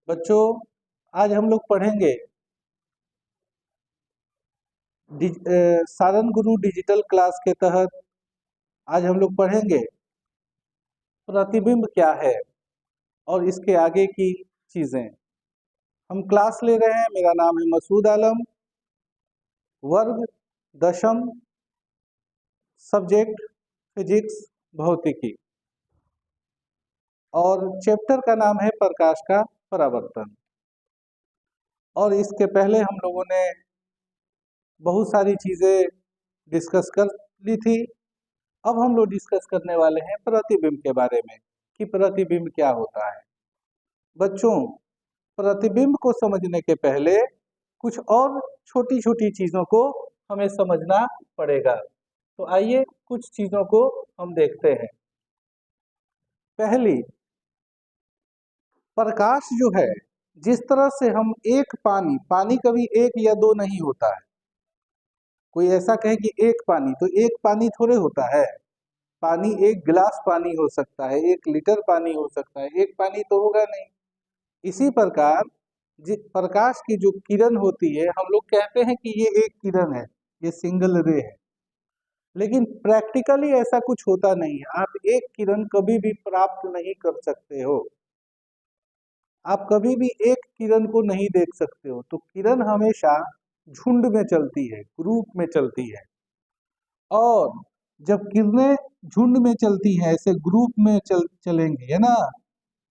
बच्चों, आज हम लोग पढ़ेंगे सारन गुरु डिजिटल क्लास के तहत। आज हम लोग पढ़ेंगे प्रतिबिंब क्या है और इसके आगे की चीजें। हम क्लास ले रहे हैं। मेरा नाम है मसूद आलम। वर्ग 10वीं, सब्जेक्ट फिजिक्स, भौतिकी, और चैप्टर का नाम है प्रकाश का परावर्तन। और इसके पहले हम लोगों ने बहुत सारी चीजें डिस्कस कर ली थी। अब हम लोग डिस्कस करने वाले हैं प्रतिबिंब के बारे में कि प्रतिबिंब क्या होता है। बच्चों, प्रतिबिंब को समझने के पहले कुछ और छोटी छोटी चीजों को हमें समझना पड़ेगा। तो आइए कुछ चीजों को हम देखते हैं। पहली, प्रकाश जो है, जिस तरह से हम एक पानी कभी एक या दो नहीं होता है। कोई ऐसा कहे कि एक पानी, तो एक पानी थोड़े होता है। पानी एक गिलास पानी हो सकता है, 1 लीटर पानी हो सकता है, एक पानी तो होगा नहीं। इसी प्रकार प्रकाश की जो किरण होती है, हम लोग कहते हैं कि ये एक किरण है, ये सिंगल रे है। लेकिन प्रैक्टिकली ऐसा कुछ होता नहीं है। आप एक किरण कभी भी प्राप्त नहीं कर सकते हो। आप कभी भी एक किरण को नहीं देख सकते हो। तो किरण हमेशा झुंड में चलती है, ग्रुप में चलती है। और जब किरणें झुंड में चलती हैं, ऐसे ग्रुप में चलेंगी, है ना,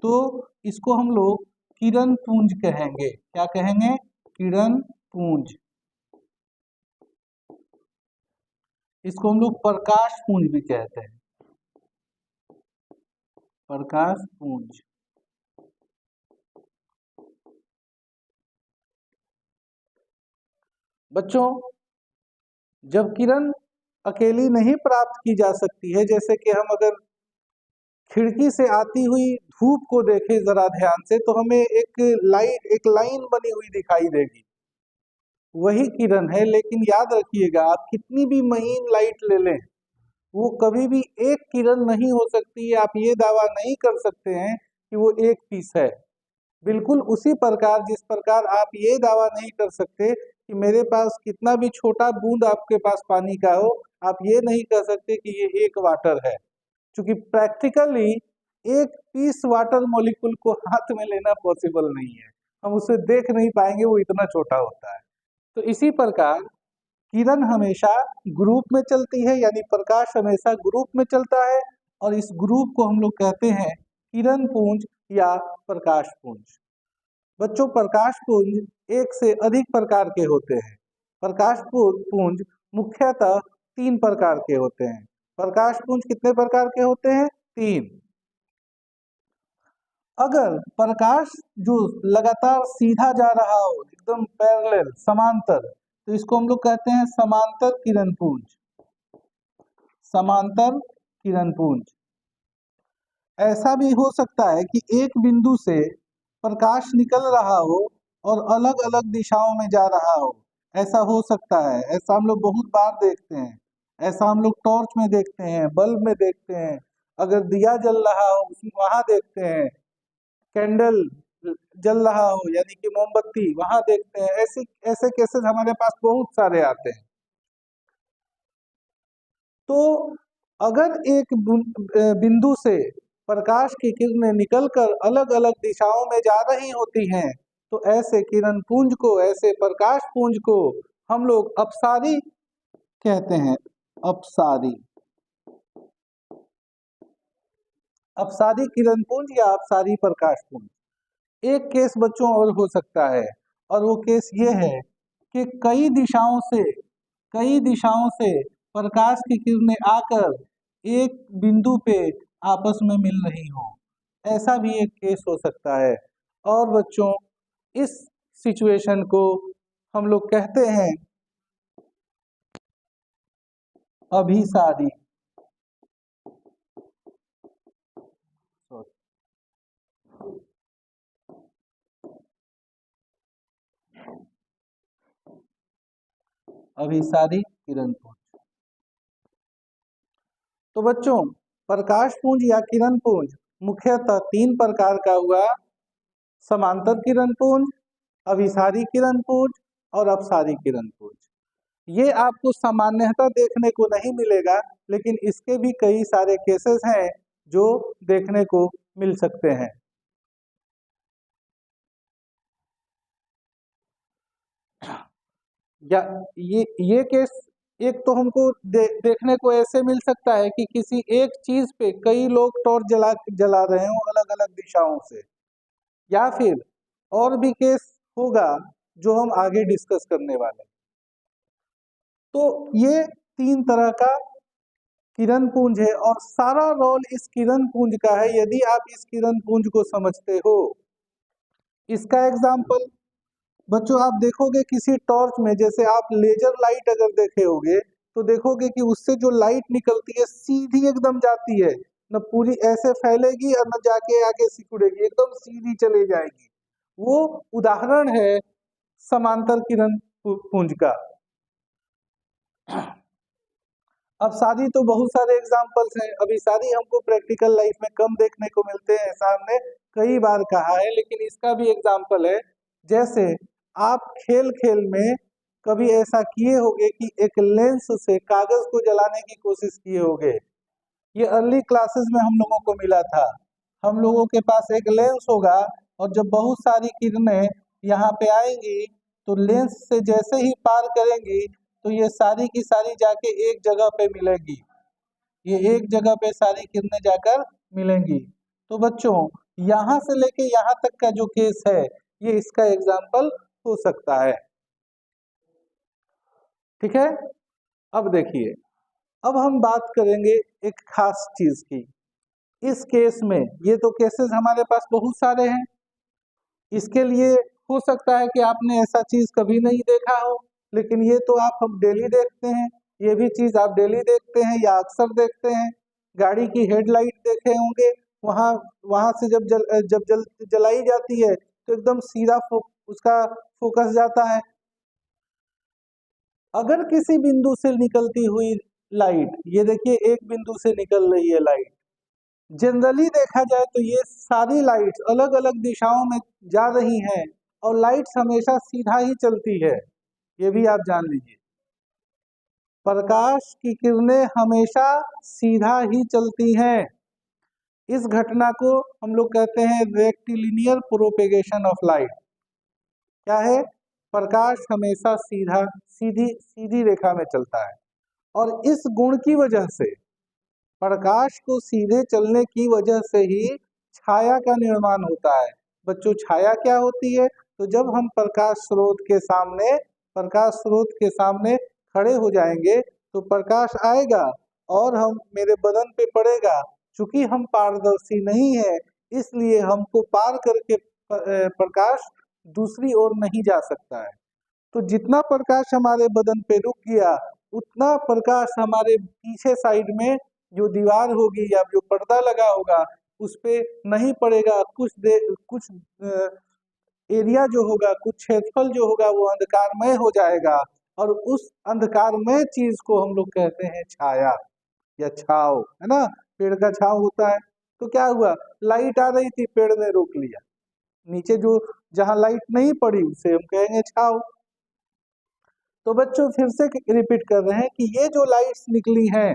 तो इसको हम लोग किरण पुंज कहेंगे। क्या कहेंगे? किरण पुंज। इसको हम लोग प्रकाश पुंज भी कहते हैं, प्रकाश पुंज। बच्चों, जब किरण अकेली नहीं प्राप्त की जा सकती है, जैसे कि हम अगर खिड़की से आती हुई धूप को देखें जरा ध्यान से, तो हमें एक लाइन बनी हुई दिखाई देगी, वही किरण है। लेकिन याद रखिएगा, आप कितनी भी महीन लाइट ले लें, वो कभी भी एक किरण नहीं हो सकती है। आप ये दावा नहीं कर सकते हैं कि वो एक पीस है। बिल्कुल उसी प्रकार जिस प्रकार आप ये दावा नहीं कर सकते कि मेरे पास कितना भी छोटा बूंद आपके पास पानी का हो, आप ये नहीं कह सकते कि ये एक वाटर है। क्योंकि प्रैक्टिकली एक पीस वाटर मॉलिक्यूल को हाथ में लेना पॉसिबल नहीं है। हम उसे देख नहीं पाएंगे, वो इतना छोटा होता है। तो इसी प्रकार किरण हमेशा ग्रुप में चलती है, यानी प्रकाश हमेशा ग्रुप में चलता है। और इस ग्रुप को हम लोग कहते हैं किरण पुंज या प्रकाश पुंज। बच्चों, प्रकाश पुंज एक से अधिक प्रकार के होते हैं। प्रकाश पुंज मुख्यतः 3 प्रकार के होते हैं। प्रकाश पुंज कितने प्रकार के होते हैं? 3। अगर प्रकाश जो लगातार सीधा जा रहा हो, एकदम पैरेलल, समांतर, तो इसको हम लोग कहते हैं समांतर किरण पुंज। समांतर किरण पुंज। ऐसा भी हो सकता है कि एक बिंदु से प्रकाश निकल रहा हो और अलग अलग दिशाओं में जा रहा हो। ऐसा हो सकता है, ऐसा हम लोग बहुत बार देखते हैं। ऐसा हम लोग टॉर्च में देखते हैं, बल्ब में देखते हैं, अगर दिया जल रहा हो उसमें वहां देखते हैं, कैंडल जल रहा हो यानी कि मोमबत्ती, वहां देखते हैं। ऐसे ऐसे केसेस हमारे पास बहुत सारे आते हैं। तो अगर एक बिंदु से प्रकाश की किरणें निकलकर अलग अलग दिशाओं में जा रही होती हैं, तो ऐसे किरण पुंज को, ऐसे प्रकाश पुंज को हम लोग अपसारी कहते हैं। अपसारी। अपसारी किरण पुंज या अपसारी प्रकाश पुंज। एक केस बच्चों और हो सकता है, और वो केस ये है कि कई दिशाओं से प्रकाश की किरणें आकर एक बिंदु पे आपस में मिल रही हो। ऐसा भी एक केस हो सकता है। और बच्चों, इस सिचुएशन को हम लोग कहते हैं अभिसारी। अभिसारी किरण पुंज। तो बच्चों, प्रकाश पुंज या किरण पुंज मुख्यतः 3 प्रकार का हुआ। समांतर किरण पुंज, अभिसारी किरण पुंज और अपसारी किरण पुंज। ये आपको सामान्यतः देखने को नहीं मिलेगा, लेकिन इसके भी कई सारे केसेस हैं जो देखने को मिल सकते हैं। या ये केस एक तो हमको देखने को ऐसे मिल सकता है कि किसी एक चीज पे कई लोग टॉर्च जला रहे हो अलग अलग दिशाओं से, या फिर और भी केस होगा जो हम आगे डिस्कस करने वाले हैं। तो ये 3 तरह का किरण पुंज है और सारा रोल इस किरण पुंज का है। यदि आप इस किरण पुंज को समझते हो, इसका एग्जाम्पल बच्चों आप देखोगे किसी टॉर्च में, जैसे आप लेजर लाइट अगर देखे होगे तो देखोगे कि उससे जो लाइट निकलती है सीधी एकदम जाती है, न पूरी ऐसे फैलेगी और न जाके आगे सिकुड़ेगी, एकदम सीधी चली जाएगी। वो उदाहरण है समांतर किरण पुंज का। अब सारी तो बहुत सारे एग्जाम्पल्स हैं, अभी सारी हमको प्रैक्टिकल लाइफ में कम देखने को मिलते हैं, ऐसा हमने कई बार कहा है, लेकिन इसका भी एग्जाम्पल है। जैसे आप खेल खेल में कभी ऐसा किए होंगे कि एक लेंस से कागज को जलाने की कोशिश किए होंगे। ये अर्ली क्लासेस में हम लोगों को मिला था। हम लोगों के पास एक लेंस होगा और जब बहुत सारी किरणें यहाँ पे आएंगी तो लेंस से जैसे ही पार करेंगी तो ये सारी की सारी जाके एक जगह पे मिलेगी। ये एक जगह पे सारी किरणें जाकर मिलेंगी। तो बच्चों यहाँ से लेके यहाँ तक का जो केस है ये इसका एग्जाम्पल हो सकता है। ठीक है, अब देखिए, अब हम बात करेंगे एक खास चीज की। इस केस में ये तो केसेस हमारे पास बहुत सारे हैं, इसके लिए हो सकता है कि आपने ऐसा चीज कभी नहीं देखा हो, लेकिन ये तो आप हम डेली देखते हैं। ये भी चीज आप डेली देखते हैं या अक्सर देखते हैं। गाड़ी की हेडलाइट देखे होंगे, वहां वहां से जब जलाई जाती है तो एकदम सीधा उसका फोकस जाता है। अगर किसी बिंदु से निकलती हुई लाइट, ये देखिए एक बिंदु से निकल रही है लाइट, जनरली देखा जाए तो ये सारी लाइट्स अलग अलग दिशाओं में जा रही हैं और लाइट्स हमेशा सीधा ही चलती है, ये भी आप जान लीजिए। प्रकाश की किरणें हमेशा सीधा ही चलती हैं। इस घटना को हम लोग कहते हैं रेक्टिलिनियर प्रोपेगेशन ऑफ लाइट। क्या है? प्रकाश हमेशा सीधी सीधी रेखा में चलता है और इस गुण की वजह से, प्रकाश को सीधे चलने की वजह से ही छाया का निर्माण होता है। बच्चों छाया क्या होती है? तो जब हम प्रकाश स्रोत के सामने खड़े हो जाएंगे तो प्रकाश आएगा और हम मेरे बदन पे पड़ेगा। चूंकि हम पारदर्शी नहीं है इसलिए हमको पार करके प्रकाश दूसरी ओर नहीं जा सकता है। तो जितना प्रकाश हमारे बदन पे रुक गया उतना प्रकाश हमारे पीछे साइड में जो दीवार होगी या जो पर्दा लगा होगा उस पे नहीं पड़ेगा। कुछ एरिया जो होगा, कुछ क्षेत्रफल जो होगा वो अंधकारमय हो जाएगा और उस अंधकारमय चीज को हम लोग कहते हैं छाया या छाव, है ना? पेड़ का छाव होता है। तो क्या हुआ, लाइट आ रही थी, पेड़ ने रोक लिया, नीचे जो जहां लाइट नहीं पड़ी उसे हम कहेंगे छाव। तो बच्चों फिर से रिपीट कर रहे हैं कि ये जो लाइट्स निकली हैं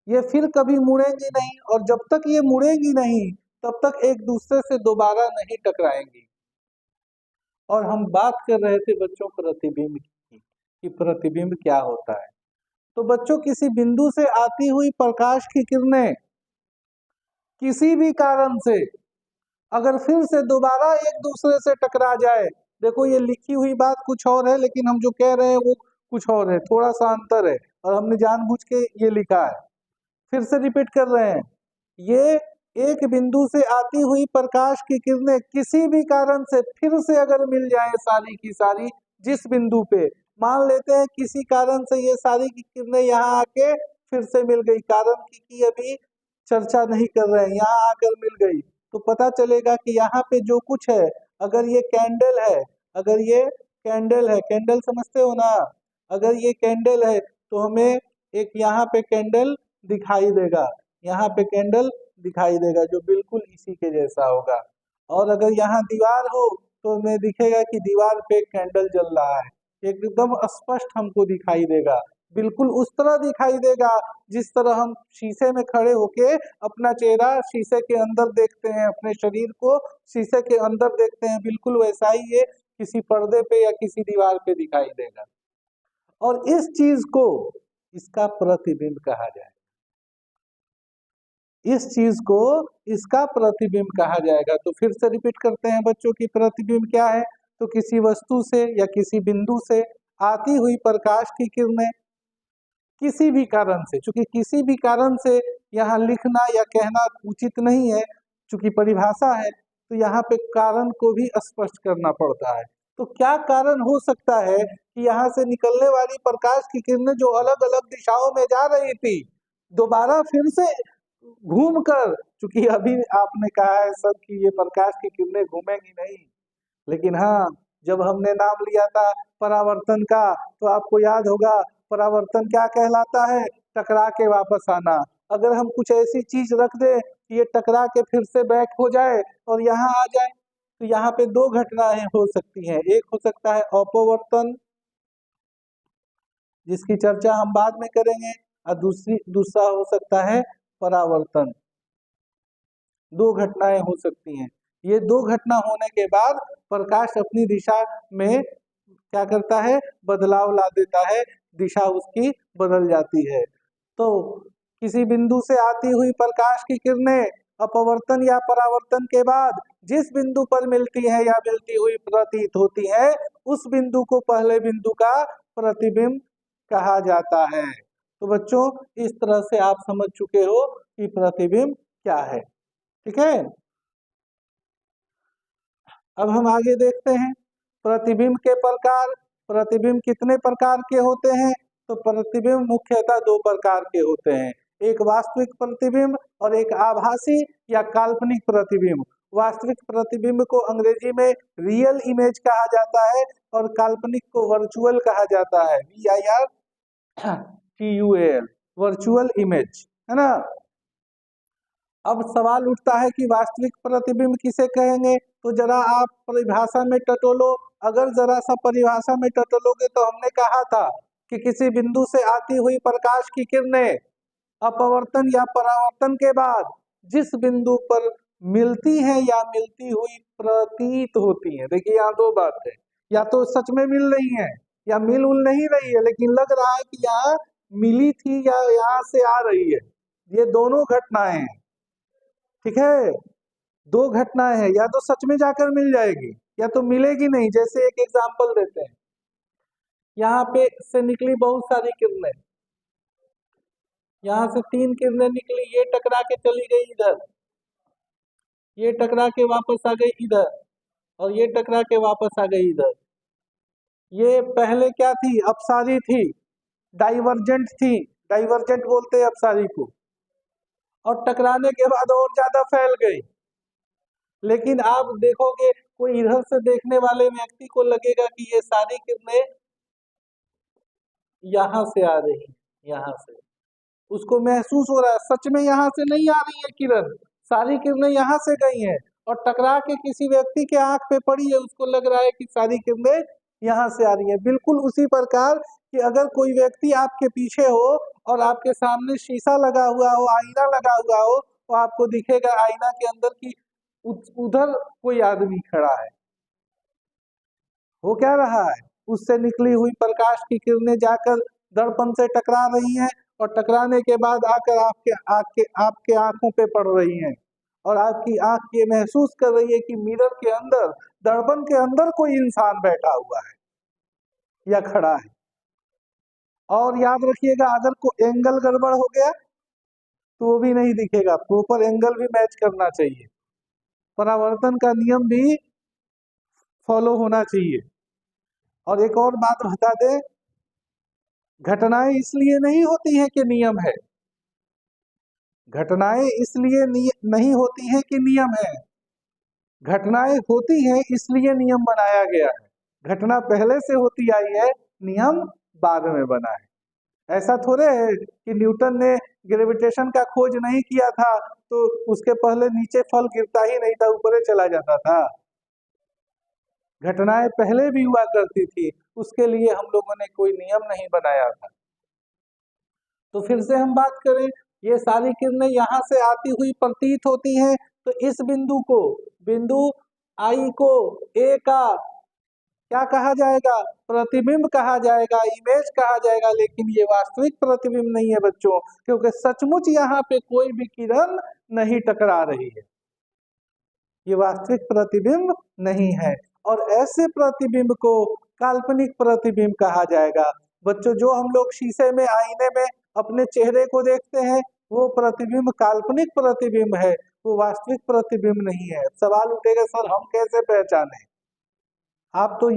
ये फिर कभी मुड़ेंगी नहीं, और जब तक ये मुड़ेंगी नहीं तब तक एक दूसरे से दोबारा नहीं टकराएंगी। और हम बात कर रहे थे बच्चों प्रतिबिंब की, कि प्रतिबिंब क्या होता है। तो बच्चों किसी बिंदु से आती हुई प्रकाश की किरणें किसी भी कारण से अगर फिर से दोबारा एक दूसरे से टकरा जाए, देखो ये लिखी हुई बात कुछ और है लेकिन हम जो कह रहे हैं वो कुछ और है, थोड़ा सा अंतर है और हमने जानबूझ के ये लिखा है। फिर से रिपीट कर रहे हैं, ये एक बिंदु से आती हुई प्रकाश की किरणें किसी भी कारण से फिर से अगर मिल जाए सारी की सारी जिस बिंदु पे, मान लेते हैं किसी कारण से ये सारी की किरणें यहाँ आके फिर से मिल गई, कारण की अभी चर्चा नहीं कर रहे हैं, यहाँ आकर मिल गई, तो पता चलेगा कि यहाँ पे जो कुछ है, अगर ये कैंडल है, अगर ये कैंडल है, कैंडल समझते हो ना, अगर ये कैंडल है तो हमें एक यहाँ पे कैंडल दिखाई देगा, यहाँ पे कैंडल दिखाई देगा जो बिल्कुल इसी के जैसा होगा। और अगर यहाँ दीवार हो तो हमें दिखेगा कि दीवार पे कैंडल जल रहा है, एकदम स्पष्ट हमको दिखाई देगा, बिल्कुल उस तरह दिखाई देगा जिस तरह हम शीशे में खड़े होके अपना चेहरा शीशे के अंदर देखते हैं, अपने शरीर को शीशे के अंदर देखते हैं, बिल्कुल वैसा ही ये किसी पर्दे पे या किसी दीवार पे दिखाई देगा। और इस चीज को इसका प्रतिबिंब कहा जाए, इस चीज को इसका प्रतिबिंब कहा जाएगा। तो फिर से रिपीट करते हैं बच्चों की प्रतिबिंब क्या है। तो किसी वस्तु से या किसी बिंदु से आती हुई प्रकाश की किरणें किसी भी कारण से, चूंकि किसी भी कारण से यहाँ लिखना या कहना उचित नहीं है, चूंकि परिभाषा है, तो यहाँ पे कारण को भी स्पष्ट करना पड़ता है। तो क्या कारण हो सकता है कि यहाँ से निकलने वाली प्रकाश की किरणें जो अलग अलग दिशाओं में जा रही थी, दोबारा फिर से घूमकर, चूंकि अभी आपने कहा है सब कि ये प्रकाश की किरणें घूमेंगी नहीं, लेकिन हाँ, जब हमने नाम लिया था परावर्तन का, तो आपको याद होगा परावर्तन क्या कहलाता है, टकरा के वापस आना। अगर हम कुछ ऐसी चीज रख दे कि ये टकरा के फिर से बैक हो जाए और यहाँ आ जाए, तो यहाँ पे दो घटनाएं हो सकती हैं। एक हो सकता है अपवर्तन, जिसकी चर्चा हम बाद में करेंगे, और दूसरा हो सकता है परावर्तन। दो घटनाएं हो सकती हैं। ये दो घटना होने के बाद प्रकाश अपनी दिशा में क्या करता है, बदलाव ला देता है, दिशा उसकी बदल जाती है। तो किसी बिंदु से आती हुई प्रकाश की किरणें अपवर्तन या परावर्तन के बाद जिस बिंदु पर मिलती है या मिलती हुई प्रतीत होती है, उस बिंदु को पहले बिंदु का प्रतिबिंब कहा जाता है। तो बच्चों, इस तरह से आप समझ चुके हो कि प्रतिबिंब क्या है। ठीक है, अब हम आगे देखते हैं प्रतिबिंब के प्रकार। प्रतिबिंब कितने प्रकार के होते हैं? तो प्रतिबिंब मुख्यतः दो प्रकार के होते हैं, एक वास्तविक प्रतिबिंब और एक आभासी या काल्पनिक प्रतिबिंब। वास्तविक प्रतिबिंब को अंग्रेजी में रियल इमेज कहा जाता है और काल्पनिक को वर्चुअल कहा जाता है, VIRTUAL, वर्चुअल इमेज, है ना। अब सवाल उठता है कि वास्तविक प्रतिबिंब किसे कहेंगे? तो जरा आप परिभाषा में टटोलो। अगर जरा सा परिभाषा में टटोलोगे तो हमने कहा था कि किसी बिंदु से आती हुई प्रकाश की किरणें अपवर्तन या परावर्तन के बाद जिस बिंदु पर मिलती है या मिलती हुई प्रतीत होती है। देखिए यहाँ दो बात है, या तो सच में मिल रही है या मिल उल नहीं रही है, लेकिन लग रहा है कि यहाँ मिली थी या यहाँ से आ रही है। ये दोनों घटनाएं हैं। ठीक है, दो घटनाएं हैं, या तो सच में जाकर मिल जाएगी या तो मिलेगी नहीं। जैसे एक एग्जांपल देते हैं, यहाँ पे से निकली बहुत सारी किरणें, यहाँ से 3 किरणें निकली, ये टकरा के चली गई इधर, ये टकरा के वापस आ गई इधर, और ये टकरा के वापस आ गई इधर। ये पहले क्या थी? अपसारी थी, डाइवर्जेंट थी, डाइवर्जेंट बोलते हैं अपसारी को, और टकराने के बाद और ज्यादा फैल गई। लेकिन आप देखोगे कोई इधर से देखने वाले व्यक्ति को लगेगा कि ये सारी किरणें यहाँ से आ रही है, यहाँ से उसको महसूस हो रहा है, सच में यहाँ से नहीं आ रही है किरण, सारी किरणें यहाँ से गई हैं और टकरा के किसी व्यक्ति के आंख पे पड़ी है, उसको लग रहा है कि सारी किरणें यहाँ से आ रही है। बिल्कुल उसी प्रकार कि अगर कोई व्यक्ति आपके पीछे हो और आपके सामने शीशा लगा हुआ हो, आईना लगा हुआ हो, तो आपको दिखेगा आईना के अंदर की उधर कोई आदमी खड़ा है। वो क्या रहा है? उससे निकली हुई प्रकाश की किरणें जाकर दर्पण से टकरा रही हैं और टकराने के बाद आकर आपके आंखों पे पड़ रही हैं, और आपकी आंख ये महसूस कर रही है कि मिरर के अंदर, दर्पण के अंदर कोई इंसान बैठा हुआ है या खड़ा है। और याद रखिएगा, अगर कोई एंगल गड़बड़ हो गया तो वो भी नहीं दिखेगा, प्रॉपर एंगल भी मैच करना चाहिए, परावर्तन का नियम भी फॉलो होना चाहिए। और एक और बात बता दें, घटनाएं इसलिए नहीं होती हैं कि नियम है, घटनाएं इसलिए नहीं होती हैं कि नियम है, घटनाएं होती हैं इसलिए नियम बनाया गया है। घटना पहले से होती आई है, नियम बाद में बना है। ऐसा थोड़े है कि न्यूटन ने ग्रेविटेशन का खोज नहीं किया था तो उसके पहले नीचे फल गिरता ही नहीं था, ऊपर चला जाता था। घटनाएं पहले भी हुआ करती थी, उसके लिए हम लोगों ने कोई नियम नहीं बनाया था। तो फिर से हम बात करें, ये सारी किरणें यहाँ से आती हुई प्रतीत होती हैं, तो इस बिंदु को, बिंदु आई को ए का क्या कहा जाएगा? प्रतिबिंब कहा जाएगा, इमेज कहा जाएगा। लेकिन ये वास्तविक प्रतिबिंब नहीं है बच्चों, क्योंकि सचमुच यहाँ पे कोई भी किरण नहीं टकरा रही है। ये वास्तविक प्रतिबिंब नहीं है, और ऐसे प्रतिबिंब को काल्पनिक प्रतिबिंब कहा जाएगा। बच्चों, जो हम लोग शीशे में, आईने में अपने चेहरे को देखते हैं, वो प्रतिबिंब काल्पनिक प्रतिबिंब है, वो वास्तविक प्रतिबिंब नहीं है। सवाल उठेगा, सर हम कैसे पहचाने? आप तो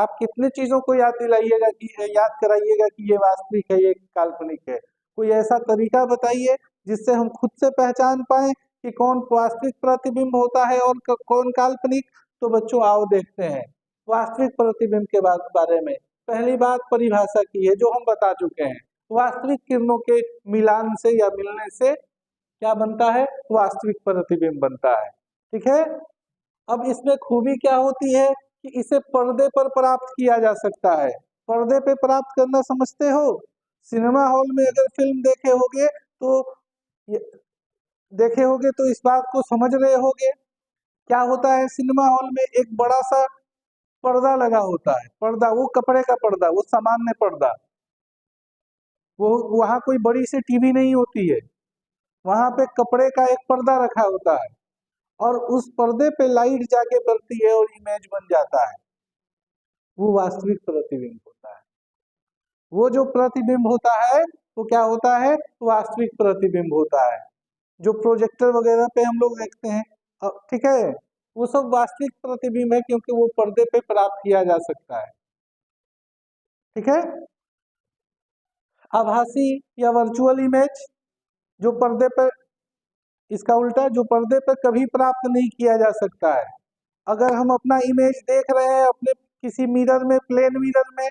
आप कितने चीजों को याद दिलाइएगा कि याद कराइएगा कि ये वास्तविक है, ये काल्पनिक है। कोई ऐसा तरीका बताइए जिससे हम खुद से पहचान पाए कि कौन वास्तविक प्रतिबिंब होता है और कौन काल्पनिक। तो बच्चों आओ देखते हैं वास्तविक प्रतिबिंब के बारे में। पहली बात परिभाषा की है जो हम बता चुके हैं, वास्तविक किरणों के मिलान से या मिलने से क्या बनता है? वास्तविक प्रतिबिंब बनता है। ठीक है। अब इसमें खूबी क्या होती है कि इसे पर्दे पर प्राप्त किया जा सकता है। पर्दे पे प्राप्त करना समझते हो? सिनेमा हॉल में अगर फिल्म देखे होगे तो इस बात को समझ रहे होगे। क्या होता है, सिनेमा हॉल में एक बड़ा सा पर्दा लगा होता है। पर्दा, वो कपड़े का पर्दा, वो सामान्य पर्दा, वो वहाँ कोई बड़ी सी टीवी नहीं होती है, वहाँ पे कपड़े का एक पर्दा रखा होता है, और उस पर्दे पे लाइट जाके पड़ती है और इमेज बन जाता है। वो वास्तविक प्रतिबिंब होता है। वो जो प्रतिबिंब होता है वो क्या होता है? वास्तविक प्रतिबिंब होता है, जो प्रोजेक्टर वगैरह पे हम लोग देखते हैं। ठीक है, वो सब वास्तविक प्रतिबिंब है, क्योंकि वो पर्दे पे प्राप्त किया जा सकता है। ठीक है। आभासी या वर्चुअल इमेज, जो पर्दे पर, इसका उल्टा, जो पर्दे पर कभी प्राप्त नहीं किया जा सकता है। अगर हम अपना इमेज देख रहे हैं अपने किसी मिरर में, प्लेन मिरर में,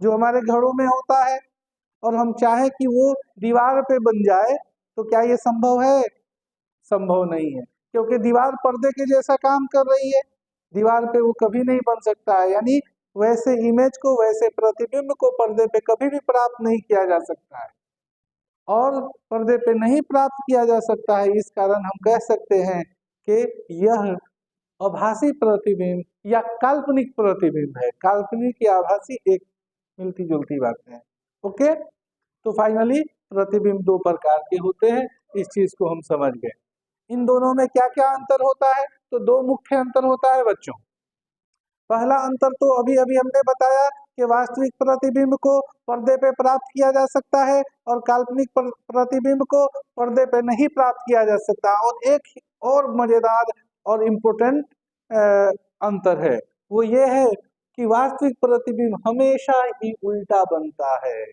जो हमारे घरों में होता है, और हम चाहें कि वो दीवार पे बन जाए, तो क्या ये संभव है? संभव नहीं है, क्योंकि दीवार पर्दे के जैसा काम कर रही है। दीवार पे वो कभी नहीं बन सकता है, यानी वैसे इमेज को, वैसे प्रतिबिंब को पर्दे पे कभी भी प्राप्त नहीं किया जा सकता है। और पर्दे पे नहीं प्राप्त किया जा सकता है, इस कारण हम कह सकते हैं कि यह आभासी प्रतिबिंब या काल्पनिक प्रतिबिंब है। काल्पनिक या आभासी एक मिलती जुलती बातें हैं। ओके, तो फाइनली प्रतिबिंब दो प्रकार के होते हैं, इस चीज को हम समझ गए। इन दोनों में क्या क्या अंतर होता है? तो दो मुख्य अंतर होता है बच्चों। पहला अंतर तो अभी अभी हमने बताया कि वास्तविक प्रतिबिंब को पर्दे पे प्राप्त किया जा सकता है और काल्पनिक प्रतिबिंब को पर्दे पे नहीं प्राप्त किया जा सकता। और एक और मजेदार और इम्पोर्टेंट अंतर है, वो ये है कि वास्तविक प्रतिबिंब हमेशा ही उल्टा बनता है।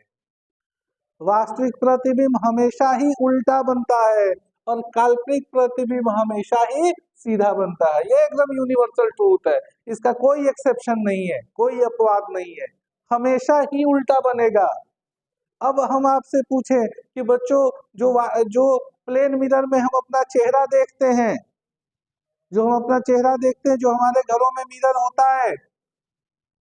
वास्तविक प्रतिबिंब हमेशा ही उल्टा बनता है और काल्पनिक प्रतिबिंब हमेशा ही सीधा बनता है। ये एकदम यूनिवर्सल ट्रूथ है, इसका कोई एक्सेप्शन नहीं है, कोई अपवाद नहीं है, हमेशा ही उल्टा बनेगा। अब हम आपसे पूछें कि बच्चों, जो प्लेन मिरर में हम अपना चेहरा देखते हैं, जो हम अपना चेहरा देखते हैं, जो हमारे घरों में मिरर होता है,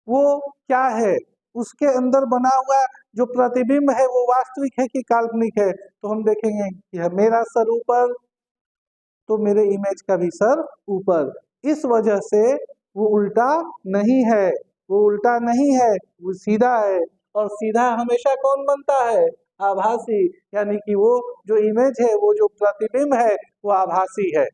वो क्या है? उसके अंदर बना हुआ जो प्रतिबिंब है वो वास्तविक है कि काल्पनिक है? तो हम देखेंगे कि मेरा सर ऊपर, तो मेरे इमेज का भी सर ऊपर। इस वजह से वो उल्टा नहीं है, वो उल्टा नहीं है, वो सीधा है। और सीधा हमेशा कौन बनता है? आभासी, यानी कि वो जो इमेज है, वो जो प्रतिबिंब है, वो आभासी है।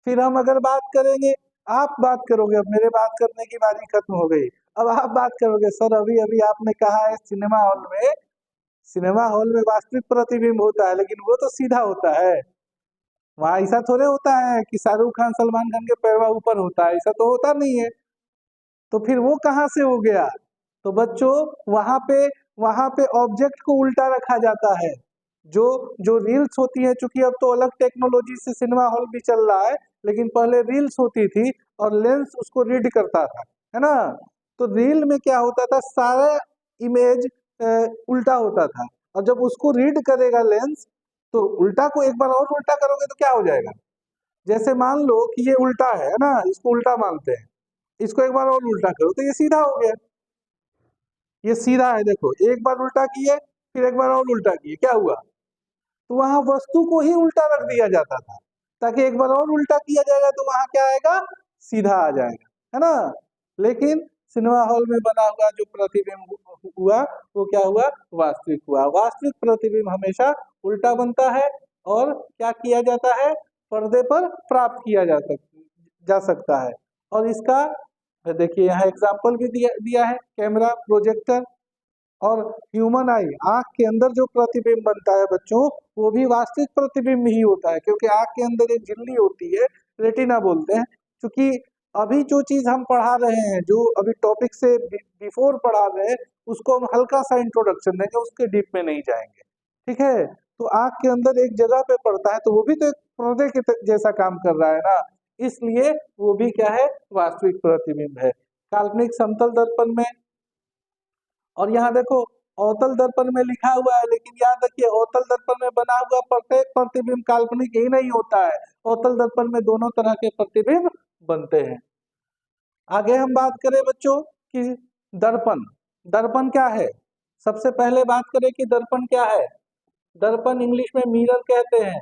फिर हम अगर बात करेंगे, आप बात करोगे, अब मेरे बात करने की बारी खत्म हो गई, अब आप बात करोगे, सर अभी अभी आपने कहा है सिनेमा हॉल में वास्तविक प्रतिबिंब होता है, लेकिन वो तो सीधा होता है। वहाँ ऐसा थोड़े होता है कि शाहरुख खान सलमान खान के पैरवा ऊपर होता है, ऐसा तो होता नहीं है। तो फिर वो कहाँ से हो गया? तो बच्चों, वहां पे ऑब्जेक्ट को उल्टा रखा जाता है। जो जो रील्स होती है, चूंकि अब तो अलग टेक्नोलॉजी से सिनेमा हॉल भी चल रहा है, लेकिन पहले रील्स होती थी और लेंस उसको रीड करता था, है ना। तो रील में क्या होता था, सारा इमेज उल्टा होता था। और जब उसको रीड करेगा लेंस, तो उल्टा को एक बार और उल्टा करोगे तो क्या हो जाएगा? जैसे मान लो कि ये उल्टा है ना, इसको उल्टा मानते हैं, इसको एक बार और उल्टा करो तो ये सीधा हो गया। ये सीधा है, देखो एक बार उल्टा किए, फिर एक बार और उल्टा किए, क्या हुआ? तो वहां वस्तु को ही उल्टा रख दिया जाता था, ताकि एक बार और उल्टा किया जाएगा तो वहां क्या आएगा? सीधा आ जाएगा, है ना। लेकिन सिनेमा हॉल में बना हुआ जो प्रतिबिंब हुआ, वो क्या हुआ? वास्तविक हुआ। वास्तविक प्रतिबिंब हमेशा उल्टा बनता है, और क्या किया जाता है? पर्दे पर प्राप्त किया जा सकता है। और इसका देखिए यहाँ एग्जाम्पल भी दिया है, कैमरा, प्रोजेक्टर और ह्यूमन आई, आंख के अंदर जो प्रतिबिंब बनता है बच्चों, वो भी वास्तविक प्रतिबिंब ही होता है, क्योंकि आंख के अंदर एक झिल्ली होती है, रेटिना बोलते हैं। क्योंकि अभी जो चीज हम पढ़ा रहे हैं, जो अभी टॉपिक से बिफोर पढ़ा रहे हैं, उसको हम हल्का सा इंट्रोडक्शन देंगे, उसके डीप में नहीं जाएंगे, ठीक है। तो आंख के अंदर एक जगह पे पड़ता है, तो वो भी तो एक पर्दे के जैसा काम कर रहा है ना, इसलिए वो भी क्या है? वास्तविक प्रतिबिंब है। काल्पनिक समतल दर्पण में, और यहाँ देखो अवतल दर्पण में लिखा हुआ है, लेकिन याद रखिए अवतल दर्पण में बना हुआ प्रत्येक प्रतिबिंब काल्पनिक ही नहीं होता है। अवतल दर्पण में दोनों तरह के प्रतिबिंब बनते हैं। आगे हम बात करें बच्चों कि दर्पण, दर्पण क्या है? सबसे पहले बात करें कि दर्पण क्या है। दर्पण इंग्लिश में मिरर कहते हैं,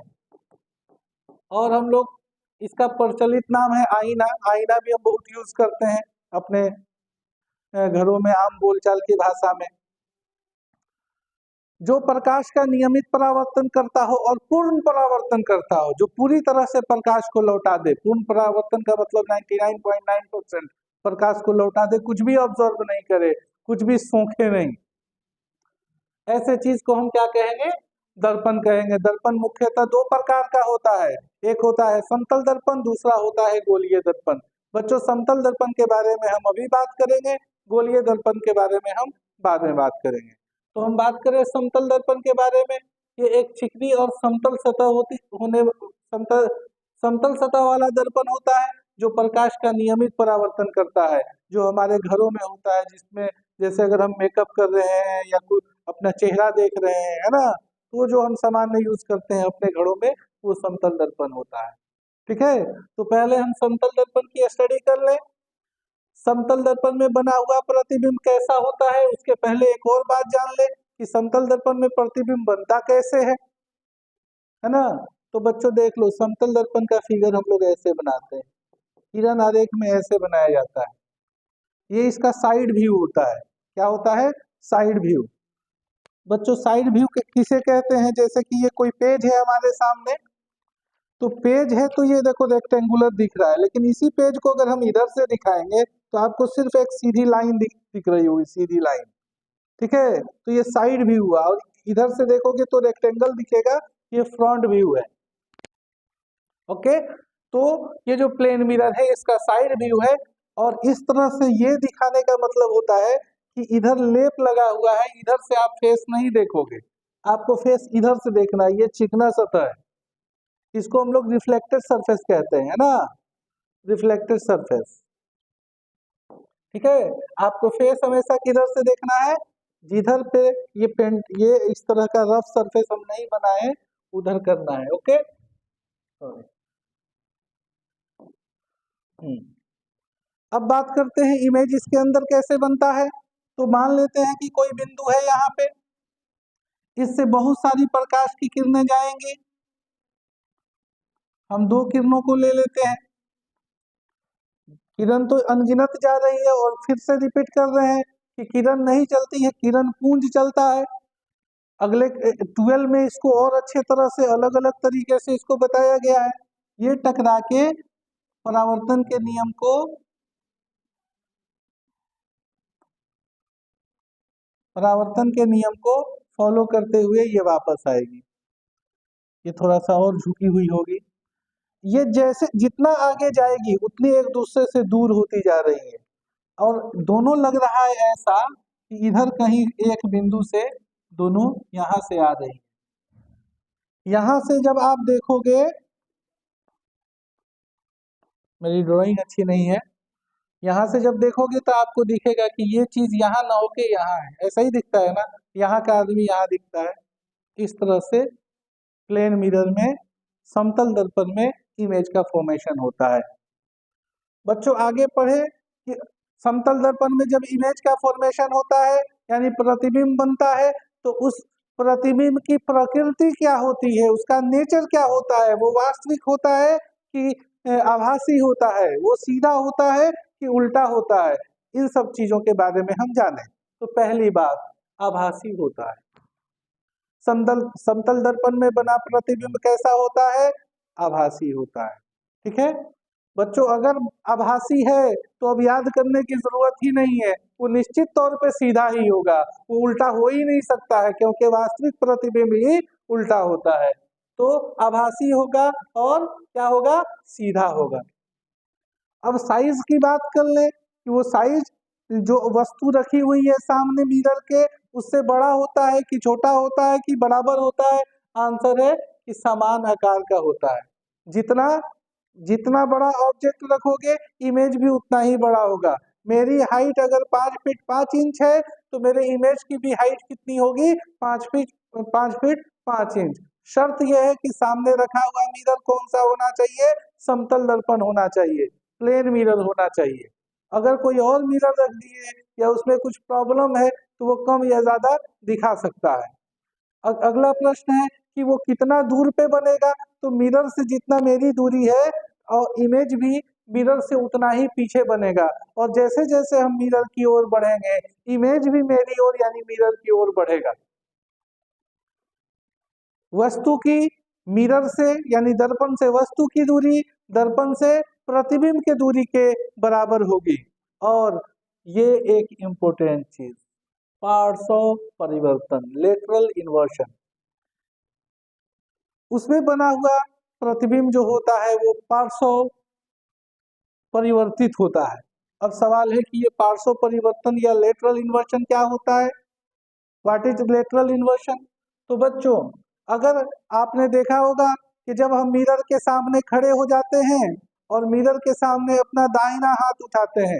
और हम लोग इसका प्रचलित नाम है आईना। आईना भी हम बहुत यूज करते हैं अपने घरों में, आम बोलचाल की भाषा में। जो प्रकाश का नियमित परावर्तन करता हो और पूर्ण परावर्तन करता हो, जो पूरी तरह से प्रकाश को लौटा दे। पूर्ण परावर्तन का मतलब 99.9% प्रकाश को लौटा दे, कुछ भी ऑब्जर्व नहीं करे, कुछ भी सोखे नहीं, ऐसे चीज को हम क्या कहेंगे? दर्पण कहेंगे। दर्पण मुख्यतः दो प्रकार का होता है, एक होता है समतल दर्पण, दूसरा होता है गोलीय दर्पण। बच्चों समतल दर्पण के बारे में हम अभी बात करेंगे, गोलीय दर्पण के बारे में हम बाद में बात करेंगे। तो हम बात करें समतल दर्पण के बारे में। ये एक चिकनी और समतल सतह समतल सतह वाला दर्पण होता है, जो प्रकाश का नियमित परावर्तन करता है, जो हमारे घरों में होता है, जिसमें जैसे अगर हम मेकअप कर रहे हैं या कोई अपना चेहरा देख रहे हैं, है ना, तो जो हम सामान्य यूज करते हैं अपने घरों में, वो समतल दर्पण होता है, ठीक है। तो पहले हम समतल दर्पण की स्टडी कर लें। समतल दर्पण में बना हुआ प्रतिबिंब कैसा होता है, उसके पहले एक और बात जान ले कि समतल दर्पण में प्रतिबिंब बनता कैसे है ना। तो बच्चों देख लो, समतल दर्पण का फिगर हम लोग ऐसे बनाते हैं, किरण आरेख में ऐसे बनाया जाता है। ये इसका साइड व्यू होता है। क्या होता है? Side view. बच्चों साइड व्यू किसे कहते हैं? जैसे कि ये कोई पेज है हमारे सामने, तो पेज है तो ये देखो रेक्टेंगुलर दिख रहा है, लेकिन इसी पेज को अगर हम इधर से दिखाएंगे तो आपको सिर्फ एक सीधी लाइन दिख रही होगी, सीधी लाइन, ठीक है। तो ये साइड व्यू हुआ, और इधर से देखोगे तो रेक्टेंगल दिखेगा, ये फ्रंट व्यू है, ओके। तो ये जो प्लेन मिरर है इसका साइड व्यू है, और इस तरह से ये दिखाने का मतलब होता है कि इधर लेप लगा हुआ है, इधर से आप फेस नहीं देखोगे, आपको फेस इधर से देखना है। ये चिकना सतह है, इसको हम लोग रिफ्लेक्टेड सरफेस कहते हैं ना, रिफ्लेक्टेड सरफेस, ठीक है। आपको फेस हमेशा किधर से देखना है? जिधर पे ये इस तरह का रफ सरफेस हम नहीं बनाए, उधर करना है, ओके। अब बात करते हैं इमेज इसके अंदर कैसे बनता है। तो मान लेते हैं कि कोई बिंदु है यहाँ पे, इससे बहुत सारी प्रकाश की किरणें जाएंगी। हम दो किरणों को ले लेते हैं, किरण तो अनगिनत जा रही है, और फिर से रिपीट कर रहे हैं कि किरण नहीं चलती है, किरण पुंज चलता है। अगले 12 में इसको और अच्छे तरह से अलग अलग तरीके से इसको बताया गया है। ये टकरा के परावर्तन के नियम को फॉलो करते हुए ये वापस आएगी। ये थोड़ा सा और झुकी हुई होगी। ये जैसे जितना आगे जाएगी उतनी एक दूसरे से दूर होती जा रही है, और दोनों लग रहा है ऐसा कि इधर कहीं एक बिंदु से दोनों यहाँ से आ रही है। यहाँ से जब आप देखोगे, मेरी ड्राइंग अच्छी नहीं है, यहाँ से जब देखोगे तो आपको दिखेगा कि ये चीज यहाँ ना होके यहाँ है, ऐसा ही दिखता है ना, यहाँ का आदमी यहाँ दिखता है। इस तरह से प्लेन मिरर में, समतल दर्पण में इमेज का फॉर्मेशन होता है। बच्चों आगे पढ़े कि समतल दर्पण में जब इमेज का फॉर्मेशन होता है यानी प्रतिबिंब बनता है, तो उस प्रतिबिंब की प्रकृति क्या होती है, उसका नेचर क्या होता है, वो वास्तविक होता है कि आभासी होता है, वो सीधा होता है कि उल्टा होता है, इन सब चीजों के बारे में हम जाने। तो पहली बात, आभासी होता है। समतल दर्पण में बना प्रतिबिंब कैसा होता है? आभासी होता है। ठीक है बच्चों, अगर आभासी है तो अब याद करने की जरूरत ही नहीं है, वो निश्चित तौर पे सीधा ही होगा, वो उल्टा हो ही नहीं सकता है, क्योंकि वास्तविक प्रतिबिंब ही उल्टा होता है। तो आभासी होगा और क्या होगा? सीधा होगा। अब साइज की बात कर ले कि वो साइज जो वस्तु रखी हुई है सामने मिरर के, उससे बड़ा होता है कि छोटा होता है कि बराबर होता है? आंसर है कि समान आकार का होता है। जितना जितना बड़ा ऑब्जेक्ट रखोगे इमेज भी उतना ही बड़ा होगा। मेरी हाइट अगर 5 फीट 5 इंच है तो मेरे इमेज की भी हाइट कितनी होगी? 5 फीट 5 इंच। शर्त यह है कि सामने रखा हुआ मिरर कौन सा होना चाहिए? समतल दर्पण होना चाहिए, प्लेन मिरर होना चाहिए। अगर कोई और मिरर रख दिए या उसमें कुछ प्रॉब्लम है तो वो कम या ज्यादा दिखा सकता है। अगला प्रश्न है कि वो कितना दूर पे बनेगा? तो मिरर से जितना मेरी दूरी है और इमेज भी मिरर से उतना ही पीछे बनेगा, और जैसे जैसे हम मिरर की ओर बढ़ेंगे इमेज भी मेरी ओर यानी मिरर की ओर बढ़ेगा। वस्तु की मिरर से यानी दर्पण से वस्तु की दूरी दर्पण से प्रतिबिंब के दूरी के बराबर होगी। और ये एक इम्पोर्टेंट चीज, पार्श्व परिवर्तन, लेटरल इन्वर्शन, उसमें बना हुआ प्रतिबिंब जो होता है वो पार्श्व परिवर्तित होता है। अब सवाल है कि ये पार्श्व परिवर्तन या लेटरल इन्वर्शन क्या होता है? What is lateral inversion? तो बच्चों अगर आपने देखा होगा कि जब हम मिरर के सामने खड़े हो जाते हैं और मिरर के सामने अपना दाहिना हाथ उठाते हैं,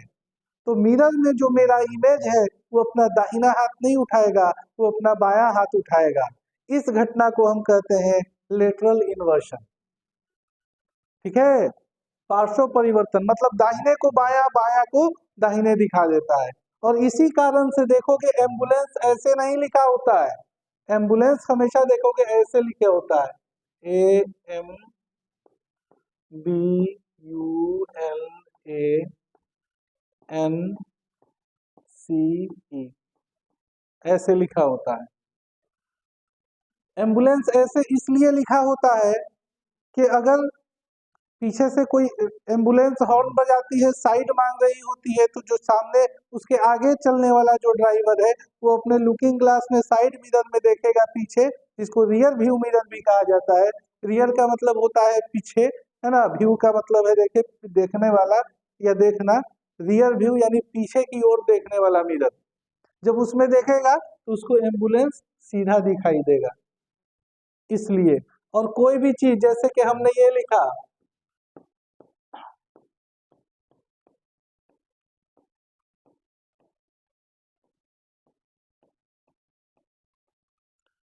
तो मिरर में जो मेरा इमेज है वो अपना दाहिना हाथ नहीं उठाएगा, वो अपना बायां हाथ उठाएगा। इस घटना को हम कहते हैं लेटरल इन्वर्शन। ठीक है, पार्श्व परिवर्तन मतलब दाहिने को बायां, बायां को दाहिने दिखा देता है। और इसी कारण से देखोगे एम्बुलेंस ऐसे नहीं लिखा होता है, एम्बुलेंस हमेशा देखोगे ऐसे लिखे होता है, AMBULANCE, ऐसे लिखा होता है। एम्बुलेंस ऐसे इसलिए लिखा होता है कि अगर पीछे से कोई एम्बुलेंस हॉर्न बजाती है, साइड मांग रही होती है, तो जो सामने उसके आगे चलने वाला जो ड्राइवर है वो अपने लुकिंग ग्लास में साइड मिरर में देखेगा पीछे, जिसको रियर व्यू मिरर भी कहा जाता है। रियर का मतलब होता है पीछे, है ना, व्यू का मतलब है देखे देखने वाला या देखना, रियर व्यू यानी पीछे की ओर देखने वाला मिरर। जब उसमें देखेगा तो उसको एम्बुलेंस सीधा दिखाई देगा, इसलिए। और कोई भी चीज जैसे कि हमने ये लिखा,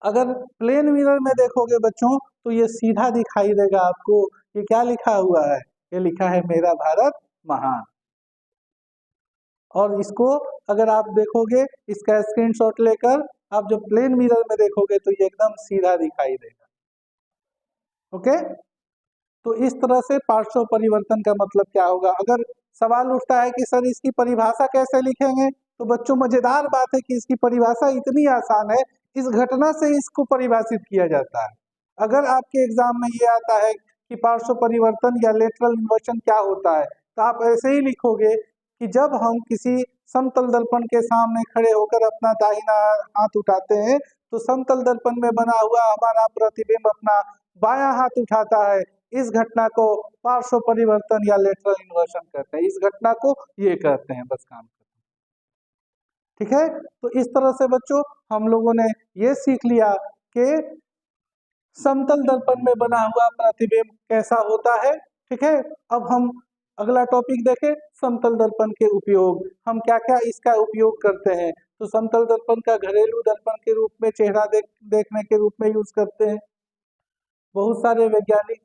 अगर प्लेन मिरर में देखोगे बच्चों तो ये सीधा दिखाई देगा आपको। ये क्या लिखा हुआ है? ये लिखा है मेरा भारत महान। और इसको अगर आप देखोगे, इसका स्क्रीनशॉट लेकर आप जब प्लेन मिरर में देखोगे तो ये एकदम सीधा दिखाई देगा। ओके, तो इस तरह से पार्श्व परिवर्तन का मतलब क्या होगा? अगर सवाल उठता है कि सर इसकी परिभाषा कैसे लिखेंगे, तो बच्चों मजेदार बात है कि इसकी परिभाषा इतनी आसान है, इस घटना से इसको परिभाषित किया जाता है। अगर आपके एग्जाम में ये आता है कि पार्श्व परिवर्तन या लेटरल इन्वर्शन क्या होता है, तो आप ऐसे ही लिखोगे कि जब हम किसी समतल दर्पण के सामने खड़े होकर अपना दाहिना हाथ उठाते हैं तो समतल दर्पण में बना हुआ हमारा प्रतिबिंब अपना बायां हाथ उठाता है। इस घटना को पार्श्व परिवर्तन या लेटरल इन्वर्शन कहते हैं। इस घटना को ये कहते हैं, बस काम करते हैं। ठीक है, तो इस तरह से बच्चों हम लोगों ने ये सीख लिया कि समतल दर्पण में बना हुआ प्रतिबिंब कैसा होता है। ठीक है, अब हम अगला टॉपिक देखें, समतल दर्पण के उपयोग, हम क्या क्या इसका उपयोग करते हैं। तो समतल दर्पण का घरेलू दर्पण के रूप में चेहरा देखने के रूप में यूज करते हैं। बहुत सारे वैज्ञानिक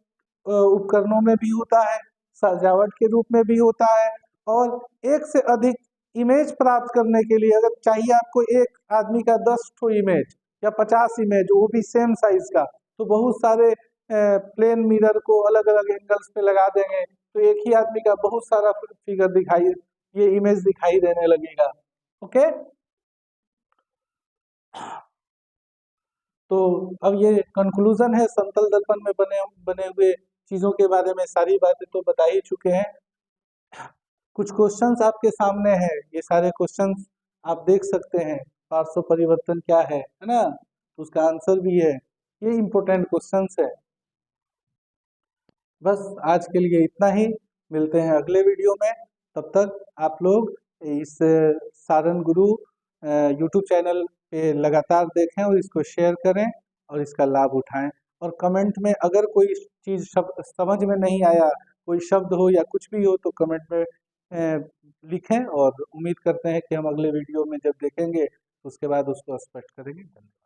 उपकरणों में भी होता है, सजावट के रूप में भी होता है, और एक से अधिक इमेज प्राप्त करने के लिए अगर चाहिए आपको एक आदमी का 10 ठो इमेज या 50 इमेज, वो भी सेम साइज का, तो बहुत सारे प्लेन मिरर को अलग अलग एंगल्स पे लगा देंगे, तो एक ही आदमी का बहुत सारा फिगर दिखाई, ये इमेज दिखाई देने लगेगा। ओके, तो अब ये कंक्लूजन है, समतल दर्पण में बने बने हुए चीजों के बारे में सारी बातें तो बता ही चुके हैं। कुछ क्वेश्चंस आपके सामने है, ये सारे क्वेश्चंस आप देख सकते हैं, पार्श्व परिवर्तन क्या है ना, उसका आंसर भी है, ये इम्पोर्टेंट क्वेश्चंस है। बस आज के लिए इतना ही, मिलते हैं अगले वीडियो में, तब तक आप लोग इस सारन गुरु यूट्यूब चैनल पे लगातार देखें और इसको शेयर करें और इसका लाभ उठाएं, और कमेंट में अगर कोई चीज़ समझ में नहीं आया, कोई शब्द हो या कुछ भी हो, तो कमेंट में लिखें, और उम्मीद करते हैं कि हम अगले वीडियो में जब देखेंगे उसके बाद उसको स्पष्ट करेंगे। धन्यवाद।